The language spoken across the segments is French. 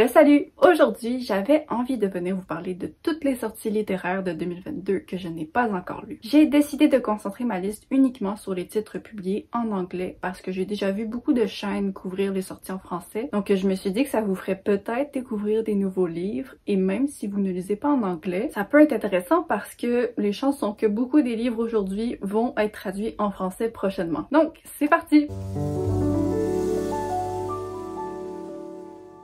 Salut! Aujourd'hui, j'avais envie de venir vous parler de toutes les sorties littéraires de 2022 que je n'ai pas encore lues. J'ai décidé de concentrer ma liste uniquement sur les titres publiés en anglais parce que j'ai déjà vu beaucoup de chaînes couvrir les sorties en français. Donc je me suis dit que ça vous ferait peut-être découvrir des nouveaux livres et même si vous ne lisez pas en anglais, ça peut être intéressant parce que les chances sont que beaucoup des livres aujourd'hui vont être traduits en français prochainement. Donc c'est parti!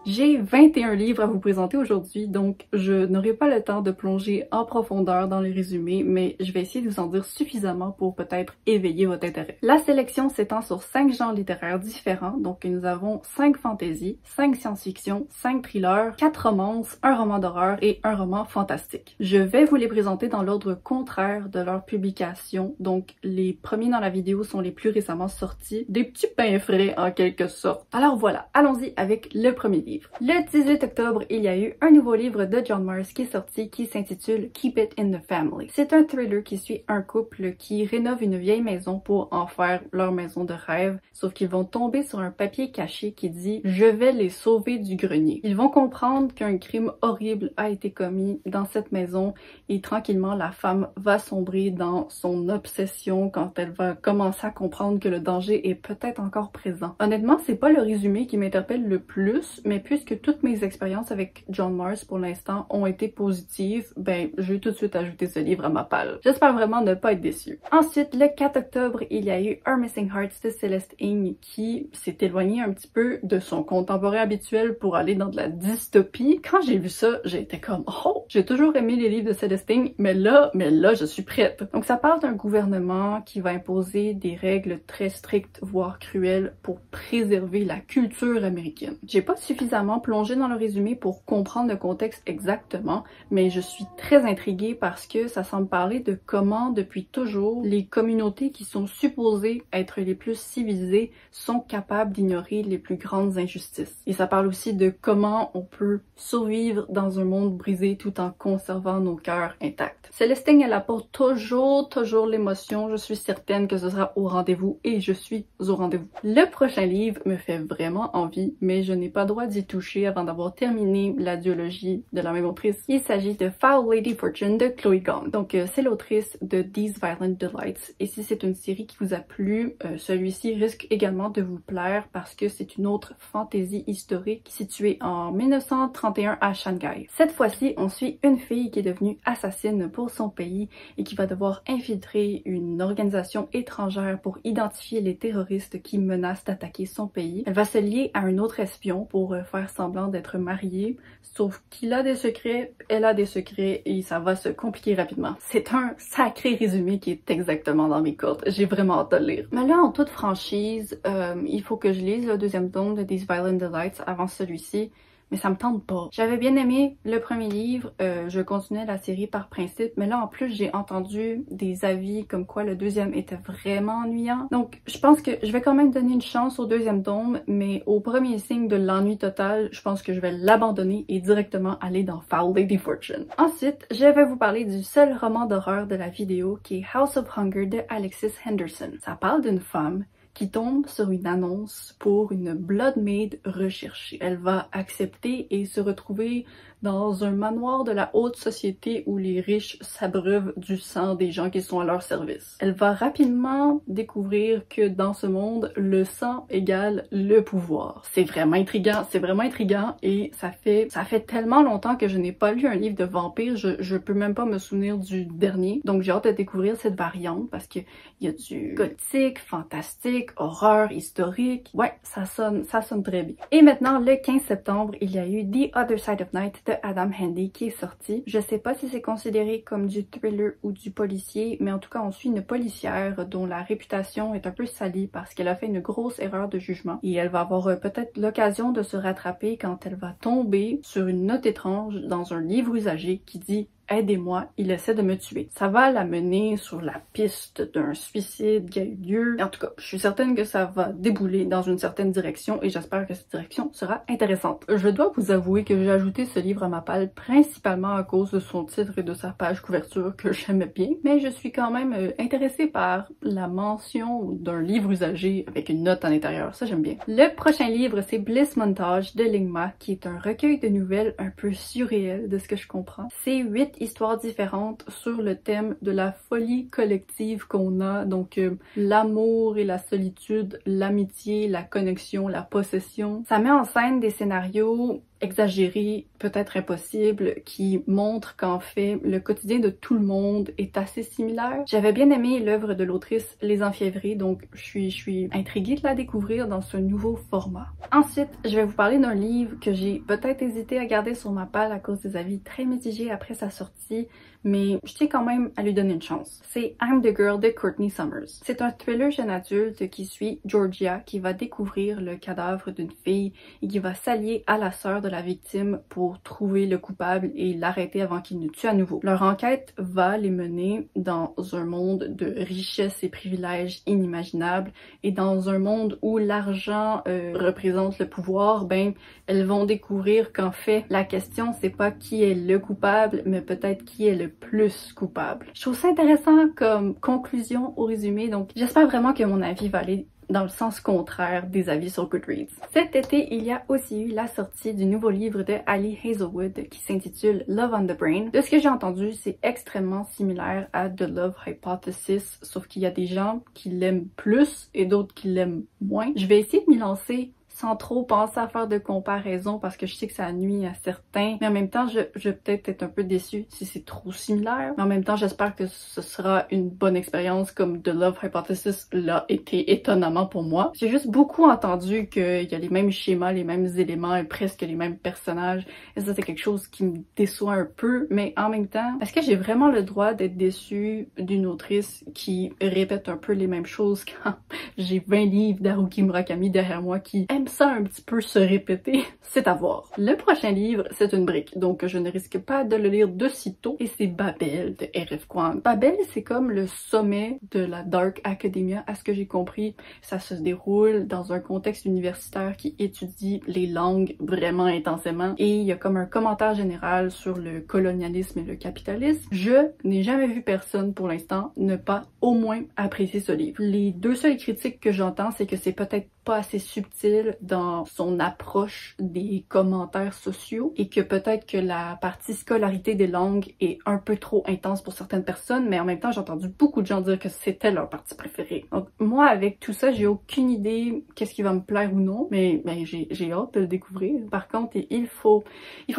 J'ai 21 livres à vous présenter aujourd'hui, donc je n'aurai pas le temps de plonger en profondeur dans les résumés, mais je vais essayer de vous en dire suffisamment pour peut-être éveiller votre intérêt. La sélection s'étend sur 5 genres littéraires différents, donc nous avons 5 fantasy, 5 science-fiction, 5 thrillers, 4 romances, un roman d'horreur et un roman fantastique. Je vais vous les présenter dans l'ordre contraire de leur publication, donc les premiers dans la vidéo sont les plus récemment sortis, des petits pains frais en quelque sorte. Alors voilà, allons-y avec le premier livre. Le 18 octobre, il y a eu un nouveau livre de John Marrs qui est sorti qui s'intitule Keep It in the Family. C'est un thriller qui suit un couple qui rénove une vieille maison pour en faire leur maison de rêve, sauf qu'ils vont tomber sur un papier caché qui dit « Je vais les sauver du grenier ». Ils vont comprendre qu'un crime horrible a été commis dans cette maison et tranquillement la femme va sombrer dans son obsession quand elle va commencer à comprendre que le danger est peut-être encore présent. Honnêtement, c'est pas le résumé qui m'interpelle le plus, mais puisque toutes mes expériences avec John Marrs pour l'instant ont été positives, ben je vais tout de suite ajouter ce livre à ma palle. J'espère vraiment ne pas être déçue. Ensuite, le 4 octobre, il y a eu Our Missing Hearts de Celeste Ng qui s'est éloigné un petit peu de son contemporain habituel pour aller dans de la dystopie. Quand j'ai vu ça, j'ai été comme « Oh! J'ai toujours aimé les livres de Celeste Ng, mais là, je suis prête! » Donc ça parle d'un gouvernement qui va imposer des règles très strictes, voire cruelles, pour préserver la culture américaine. J'ai pas suffisamment plongé dans le résumé pour comprendre le contexte exactement, mais je suis très intriguée parce que ça semble parler de comment, depuis toujours, les communautés qui sont supposées être les plus civilisées sont capables d'ignorer les plus grandes injustices. Et ça parle aussi de comment on peut survivre dans un monde brisé tout en conservant nos cœurs intacts. Celeste Ng, elle apporte toujours l'émotion. Je suis certaine que ce sera au rendez-vous et je suis au rendez-vous. Le prochain livre me fait vraiment envie, mais je n'ai pas droit d'y toucher avant d'avoir terminé la duologie de la même autrice. Il s'agit de Foul Lady Fortune de Chloe Gong. Donc c'est l'autrice de These Violent Delights et si c'est une série qui vous a plu, celui-ci risque également de vous plaire parce que c'est une autre fantaisie historique située en 1931 à Shanghai. Cette fois-ci, on suit une fille qui est devenue assassine pour son pays et qui va devoir infiltrer une organisation étrangère pour identifier les terroristes qui menacent d'attaquer son pays. Elle va se lier à un autre espion pour faire semblant d'être mariée, sauf qu'il a des secrets, elle a des secrets et ça va se compliquer rapidement. C'est un sacré résumé qui est exactement dans mes cordes. J'ai vraiment hâte de le lire. Mais là, en toute franchise, il faut que je lise le deuxième tome de These Violent Delights avant celui-ci. Mais ça me tente pas. J'avais bien aimé le premier livre, je continuais la série par principe, mais là en plus j'ai entendu des avis comme quoi le deuxième était vraiment ennuyant. Donc je pense que je vais quand même donner une chance au deuxième tome, mais au premier signe de l'ennui total, je pense que je vais l'abandonner et directement aller dans Foul Lady Fortune. Ensuite, je vais vous parler du seul roman d'horreur de la vidéo qui est House of Hunger de Alexis Henderson. Ça parle d'une femme qui tombe sur une annonce pour une Blood Maid recherchée. Elle va accepter et se retrouver dans un manoir de la haute société où les riches s'abreuvent du sang des gens qui sont à leur service. Elle va rapidement découvrir que dans ce monde, le sang égale le pouvoir. C'est vraiment intriguant et ça fait tellement longtemps que je n'ai pas lu un livre de vampire, je peux même pas me souvenir du dernier. Donc j'ai hâte de découvrir cette variante parce que il y a du gothique, fantastique, horreur, historique. Ouais, ça sonne très bien. Et maintenant, le 15 septembre, il y a eu The Other Side of Night de Adam Handy qui est sorti. Je sais pas si c'est considéré comme du thriller ou du policier, mais en tout cas on suit une policière dont la réputation est un peu salie parce qu'elle a fait une grosse erreur de jugement et elle va avoir peut-être l'occasion de se rattraper quand elle va tomber sur une note étrange dans un livre usagé qui dit aidez-moi, il essaie de me tuer. Ça va la mener sur la piste d'un suicide qui a eu lieu. En tout cas, je suis certaine que ça va débouler dans une certaine direction et j'espère que cette direction sera intéressante. Je dois vous avouer que j'ai ajouté ce livre à ma palle principalement à cause de son titre et de sa page couverture que j'aimais bien, mais je suis quand même intéressée par la mention d'un livre usagé avec une note à l'intérieur. Ça, j'aime bien. Le prochain livre, c'est Bliss Montage de Lingma, qui est un recueil de nouvelles un peu surréel de ce que je comprends. C'est 8 histoires différentes sur le thème de la folie collective qu'on a, donc l'amour et la solitude, l'amitié, la connexion, la possession. Ça met en scène des scénarios exagéré, peut-être impossible, qui montre qu'en fait, le quotidien de tout le monde est assez similaire. J'avais bien aimé l'œuvre de l'autrice Les Enfiévrés, donc je suis intriguée de la découvrir dans ce nouveau format. Ensuite, je vais vous parler d'un livre que j'ai peut-être hésité à garder sur ma palle à cause des avis très mitigés après sa sortie, mais je tiens quand même à lui donner une chance. C'est I'm the Girl de Courtney Summers. C'est un thriller jeune adulte qui suit Georgia qui va découvrir le cadavre d'une fille et qui va s'allier à la sœur de la victime pour trouver le coupable et l'arrêter avant qu'il ne tue à nouveau. Leur enquête va les mener dans un monde de richesse et privilèges inimaginables et dans un monde où l'argent représente le pouvoir, ben elles vont découvrir qu'en fait la question c'est pas qui est le coupable mais peut-être qui est le plus coupable. Je trouve ça intéressant comme conclusion au résumé, donc j'espère vraiment que mon avis va aller dans le sens contraire des avis sur Goodreads. Cet été, il y a aussi eu la sortie du nouveau livre de Ali Hazelwood qui s'intitule Love on the Brain. De ce que j'ai entendu, c'est extrêmement similaire à The Love Hypothesis, sauf qu'il y a des gens qui l'aiment plus et d'autres qui l'aiment moins. Je vais essayer de m'y lancer sans trop penser à faire de comparaison parce que je sais que ça nuit à certains. Mais en même temps, je vais peut-être être un peu déçue si c'est trop similaire. Mais en même temps, j'espère que ce sera une bonne expérience comme The Love Hypothesis l'a été étonnamment pour moi. J'ai juste beaucoup entendu qu'il y a les mêmes schémas, les mêmes éléments et presque les mêmes personnages. Et ça, c'est quelque chose qui me déçoit un peu. Mais en même temps, est-ce que j'ai vraiment le droit d'être déçue d'une autrice qui répète un peu les mêmes choses quand j'ai 20 livres d'Haruki Murakami derrière moi qui aiment ça un petit peu se répéter? C'est à voir. Le prochain livre, c'est une brique, donc je ne risque pas de le lire de sitôt, et c'est Babel de R.F. Kuang. Babel, c'est comme le sommet de la Dark Academia, à ce que j'ai compris. Ça se déroule dans un contexte universitaire qui étudie les langues vraiment intensément, et il y a comme un commentaire général sur le colonialisme et le capitalisme. Je n'ai jamais vu personne pour l'instant ne pas au moins apprécier ce livre. Les deux seules critiques que j'entends, c'est que c'est peut-être pas assez subtil dans son approche des commentaires sociaux et que peut-être que la partie scolarité des langues est un peu trop intense pour certaines personnes, mais en même temps j'ai entendu beaucoup de gens dire que c'était leur partie préférée. Donc moi avec tout ça j'ai aucune idée qu'est-ce qui va me plaire ou non, mais j'ai hâte de le découvrir. Par contre il faut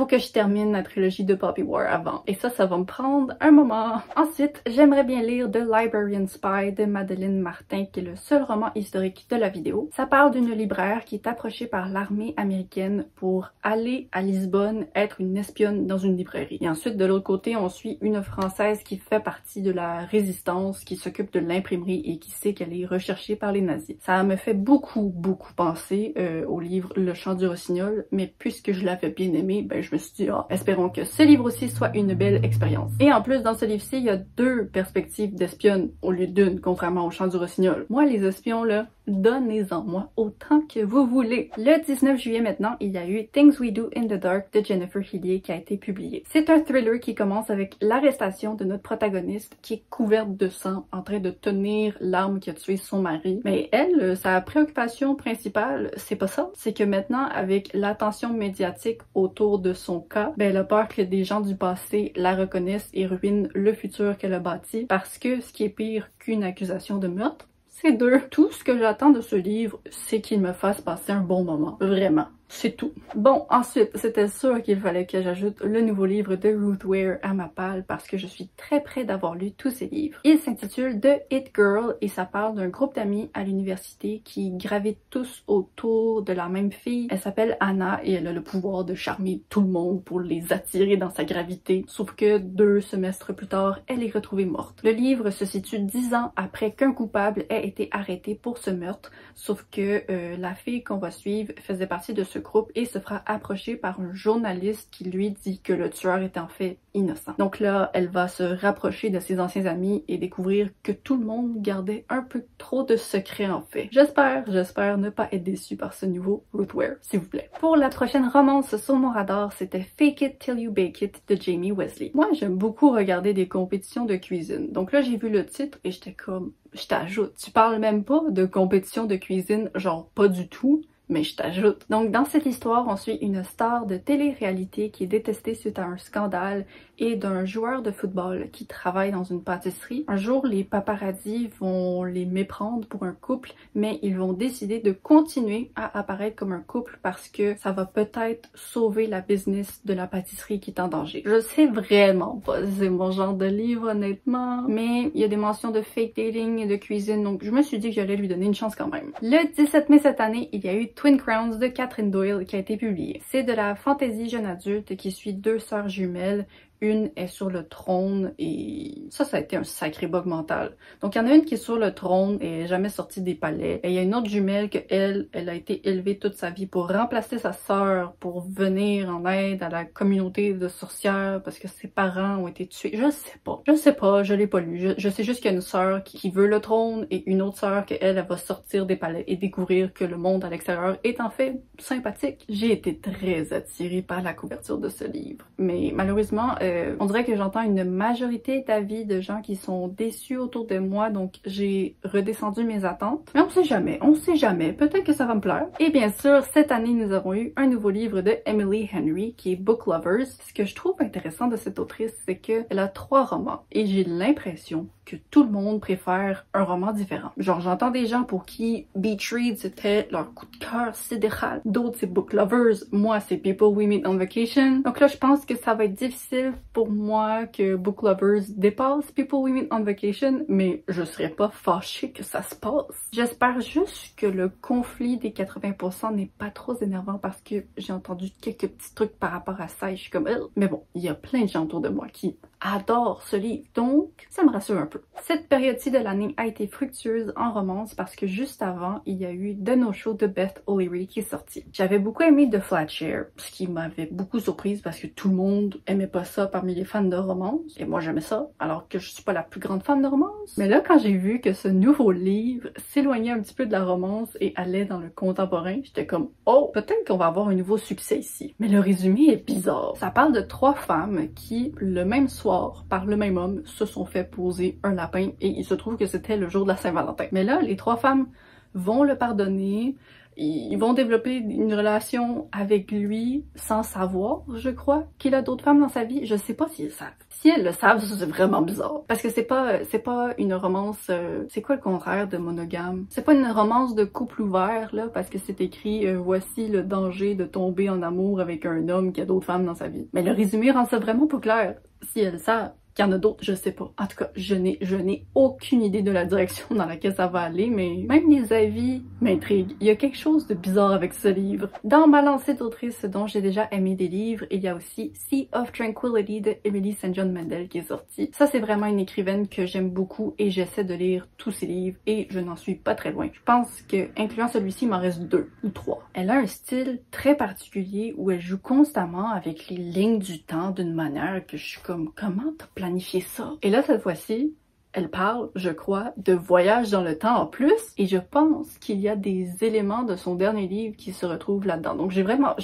que je termine la trilogie de Poppy War avant, et ça va me prendre un moment. Ensuite j'aimerais bien lire The Librarian Spy de Madeleine Martin, qui est le seul roman historique de la vidéo. Ça parle d'une libraire qui est approchée par l'armée américaine pour aller à Lisbonne être une espionne dans une librairie. Et ensuite, de l'autre côté, on suit une Française qui fait partie de la résistance, qui s'occupe de l'imprimerie et qui sait qu'elle est recherchée par les nazis. Ça me fait beaucoup penser au livre Le Chant du Rossignol, mais puisque je l'avais bien aimé, ben je me suis dit, espérons que ce livre aussi soit une belle expérience. Et en plus, dans ce livre-ci, il y a 2 perspectives d'espionnes au lieu d'une, contrairement au Chant du Rossignol. Moi, les espions, là, donnez-en moi autant que vous voulez. Le 19 juillet maintenant, il y a eu Things We Do in the Dark de Jennifer Hillier qui a été publié. C'est un thriller qui commence avec l'arrestation de notre protagoniste qui est couverte de sang en train de tenir l'arme qui a tué son mari. Mais elle, sa préoccupation principale, c'est pas ça. C'est que maintenant, avec l'attention médiatique autour de son cas, ben elle a peur que des gens du passé la reconnaissent et ruinent le futur qu'elle a bâti, parce que ce qui est pire qu'une accusation de meurtre, c'est 2. Tout ce que j'attends de ce livre, c'est qu'il me fasse passer un bon moment. Vraiment. C'est tout. Bon, ensuite, c'était sûr qu'il fallait que j'ajoute le nouveau livre de Ruth Ware à ma palle parce que je suis très près d'avoir lu tous ses livres. Il s'intitule The It Girl et ça parle d'un groupe d'amis à l'université qui gravitent tous autour de la même fille. Elle s'appelle Anna et elle a le pouvoir de charmer tout le monde pour les attirer dans sa gravité. Sauf que 2 semestres plus tard, elle est retrouvée morte. Le livre se situe 10 ans après qu'un coupable ait été arrêté pour ce meurtre. Sauf que la fille qu'on va suivre faisait partie de ce groupe et se fera approcher par un journaliste qui lui dit que le tueur est en fait innocent. Donc là, elle va se rapprocher de ses anciens amis et découvrir que tout le monde gardait un peu trop de secrets en fait. J'espère ne pas être déçue par ce nouveau Ruth Ware, s'il vous plaît. Pour la prochaine romance sur mon radar, c'était Fake It Till You Bake It de Jamie Wesley. Moi, j'aime beaucoup regarder des compétitions de cuisine. Donc là, j'ai vu le titre et j'étais comme, je t'ajoute. Tu parles même pas de compétition de cuisine, genre pas du tout. Mais je t'ajoute. Donc dans cette histoire, on suit une star de télé-réalité qui est détestée suite à un scandale et d'un joueur de football qui travaille dans une pâtisserie. Un jour, les paparazzis vont les méprendre pour un couple, mais ils vont décider de continuer à apparaître comme un couple parce que ça va peut-être sauver la business de la pâtisserie qui est en danger. Je sais vraiment pas, c'est mon genre de livre honnêtement, mais il y a des mentions de fake dating et de cuisine, donc je me suis dit que j'allais lui donner une chance quand même. Le 17 mai cette année, il y a eu Twin Crowns de Catherine Doyle qui a été publié. C'est de la fantasy jeune adulte qui suit deux sœurs jumelles. Une est sur le trône et ça a été un sacré bug mental. Donc il y en a une qui est sur le trône et elle est jamais sortie des palais. Et il y a une autre jumelle que elle a été élevée toute sa vie pour remplacer sa sœur, pour venir en aide à la communauté de sorcières parce que ses parents ont été tués. Je sais pas, je l'ai pas lu. Je sais juste qu'il y a une sœur qui veut le trône et une autre sœur elle va sortir des palais et découvrir que le monde à l'extérieur est en fait sympathique. J'ai été très attirée par la couverture de ce livre. Mais malheureusement, on dirait que j'entends une majorité d'avis de gens qui sont déçus autour de moi, donc j'ai redescendu mes attentes. Mais on sait jamais, peut-être que ça va me plaire. Et bien sûr, cette année, nous avons eu un nouveau livre de Emily Henry, qui est Book Lovers. Ce que je trouve intéressant de cette autrice, c'est qu'elle a 3 romans, et j'ai l'impression que tout le monde préfère un roman différent. Genre, j'entends des gens pour qui Beach Read, c'était leur coup de cœur sidéral. D'autres, c'est Book Lovers. Moi, c'est People We Meet on Vacation. Donc là, je pense que ça va être difficile pour moi que Book Lovers dépasse People We Meet on Vacation, mais je serais pas fâchée que ça se passe. J'espère juste que le conflit des 80% n'est pas trop énervant parce que j'ai entendu quelques petits trucs par rapport à ça et je suis comme mais bon, il y a plein de gens autour de moi qui adorent ce livre, donc ça me rassure un peu. Cette période-ci de l'année a été fructueuse en romance parce que juste avant, il y a eu The No Show de Beth O'Leary qui est sorti. J'avais beaucoup aimé The Flatshare, ce qui m'avait beaucoup surprise parce que tout le monde aimait pas ça parmi les fans de romance, et moi j'aimais ça, alors que je suis pas la plus grande fan de romance. Mais là, quand j'ai vu que ce nouveau livre s'éloignait un petit peu de la romance et allait dans le contemporain, j'étais comme oh, peut-être qu'on va avoir un nouveau succès ici. Mais le résumé est bizarre. Ça parle de 3 femmes qui, le même soir, par le même homme, se sont fait poser un lapin et il se trouve que c'était le jour de la Saint-Valentin. Mais là, les 3 femmes vont le pardonner, ils vont développer une relation avec lui sans savoir, je crois, qu'il a d'autres femmes dans sa vie. Je sais pas s'ils le savent. Si elles le savent, c'est vraiment bizarre. Parce que c'est pas une romance... c'est quoi le contraire de monogame? C'est pas une romance de couple ouvert, là, parce que c'est écrit voici le danger de tomber en amour avec un homme qui a d'autres femmes dans sa vie. Mais le résumé rend ça vraiment pas clair. Si elles le savent, qu'il y en a d'autres, je sais pas. En tout cas, je n'ai aucune idée de la direction dans laquelle ça va aller, mais même les avis m'intriguent. Il y a quelque chose de bizarre avec ce livre. Dans ma lancée d'autrice dont j'ai déjà aimé des livres, il y a aussi Sea of Tranquility de Emily St. John Mandel qui est sorti. Ça, c'est vraiment une écrivaine que j'aime beaucoup et j'essaie de lire tous ses livres et je n'en suis pas très loin. Je pense que, incluant celui-ci, il m'en reste 2 ou 3. Elle a un style très particulier où elle joue constamment avec les lignes du temps d'une manière que je suis comme, comment t'as planifié ça? Et là, cette fois-ci, elle parle, je crois, de voyage dans le temps en plus, et je pense qu'il y a des éléments de son dernier livre qui se retrouvent là-dedans. Donc j'ai vraiment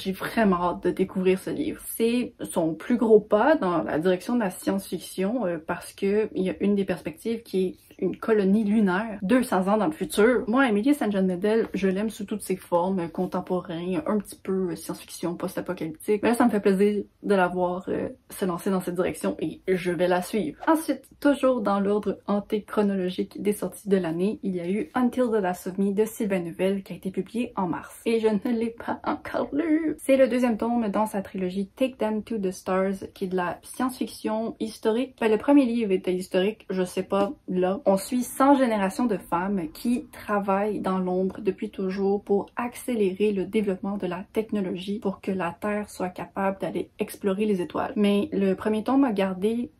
hâte de découvrir ce livre. C'est son plus gros pas dans la direction de la science-fiction parce que il y a une des perspectives qui est une colonie lunaire 200 ans dans le futur. Moi, Emily St. John Mandel, je l'aime sous toutes ses formes, contemporain, un petit peu science-fiction, post-apocalyptique. Mais là, ça me fait plaisir de la voir se lancer dans cette direction et je vais la suivre. Ensuite, toujours dans l'ordre antéchronologique des sorties de l'année, il y a eu Until the Last of Me de Sylvain Neuvel qui a été publié en mars. Et je ne l'ai pas encore lu! C'est le 2e tome dans sa trilogie Take Them to the Stars qui est de la science-fiction historique. Ben, le premier livre était historique, je sais pas là. On suit 100 générations de femmes qui travaillent dans l'ombre depuis toujours pour accélérer le développement de la technologie pour que la Terre soit capable d'aller explorer les étoiles. Mais le premier tome a gardé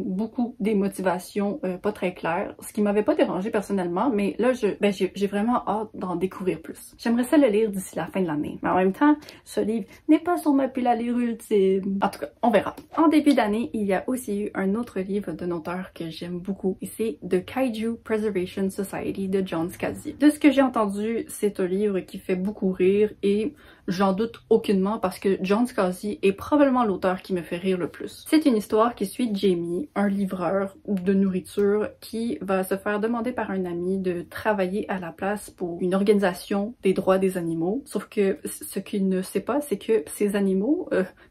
beaucoup des motivations pas très claires, ce qui m'avait pas dérangé personnellement, mais là j'ai vraiment hâte d'en découvrir plus. J'aimerais ça le lire d'ici la fin de l'année, mais en même temps, ce livre n'est pas sur ma pile à lire ultime. En tout cas, on verra. En début d'année, il y a aussi eu un autre livre d'un auteur que j'aime beaucoup, et c'est The Kaiju Preservation Society de John Scalzi. De ce que j'ai entendu, c'est un livre qui fait beaucoup rire et j'en doute aucunement parce que John Scalzi est probablement l'auteur qui me fait rire le plus. C'est une histoire qui suit Jamie, un livreur de nourriture qui va se faire demander par un ami de travailler à la place pour une organisation des droits des animaux. Sauf que ce qu'il ne sait pas, c'est que ces animaux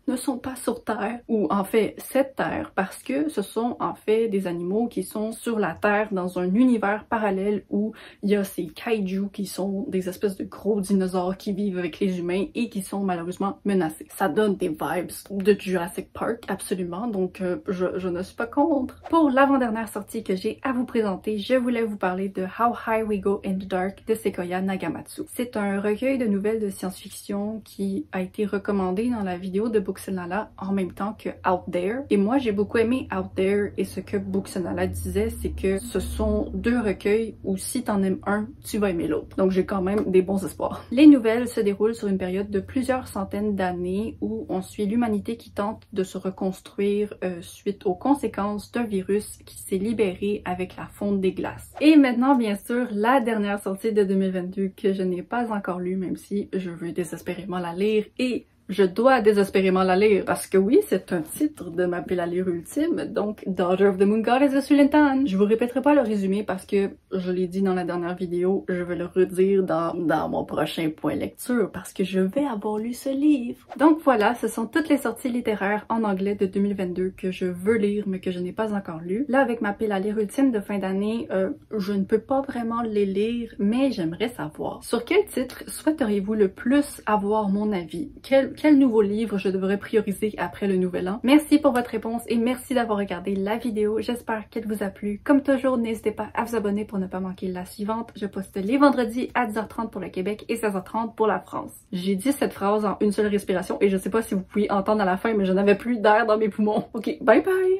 ne sont pas sur Terre, ou en fait cette Terre, parce que ce sont en fait des animaux qui sont sur la Terre dans un univers parallèle où il y a ces kaiju qui sont des espèces de gros dinosaures qui vivent avec les humains et qui sont malheureusement menacés. Ça donne des vibes de Jurassic Park, absolument, donc je ne suis pas contre. Pour l'avant-dernière sortie que j'ai à vous présenter, je voulais vous parler de How High We Go in the Dark de Sequoia Nagamatsu. C'est un recueil de nouvelles de science-fiction qui a été recommandé dans la vidéo de Booksenala en même temps que Out There. Et moi, j'ai beaucoup aimé Out There, et ce que Booksenala disait, c'est que ce sont deux recueils où si t'en aimes un, tu vas aimer l'autre. Donc j'ai quand même des bons espoirs. Les nouvelles se déroulent sur une période de plusieurs centaines d'années où on suit l'humanité qui tente de se reconstruire suite aux conséquences d'un virus qui s'est libéré avec la fonte des glaces. Et maintenant, bien sûr, la dernière sortie de 2022 que je n'ai pas encore lue, même si je veux désespérément la lire, et je dois désespérément la lire parce que oui, c'est un titre de ma pile à lire ultime, donc Daughter of the Moon Goddess de Sulintan. Je vous répéterai pas le résumé parce que je l'ai dit dans la dernière vidéo, je vais le redire dans mon prochain point lecture parce que je vais avoir lu ce livre. Donc voilà, ce sont toutes les sorties littéraires en anglais de 2022 que je veux lire mais que je n'ai pas encore lu. Là, avec ma pile à lire ultime de fin d'année, je ne peux pas vraiment les lire, mais j'aimerais savoir. Sur quel titre souhaiteriez-vous le plus avoir mon avis? Quel nouveau livre je devrais prioriser après le nouvel an? Merci pour votre réponse et merci d'avoir regardé la vidéo. J'espère qu'elle vous a plu. Comme toujours, n'hésitez pas à vous abonner pour ne pas manquer la suivante. Je poste les vendredis à 10h30 pour le Québec et 16h30 pour la France. J'ai dit cette phrase en une seule respiration et je sais pas si vous pouvez entendre à la fin, mais je n'avais plus d'air dans mes poumons. Ok, bye bye!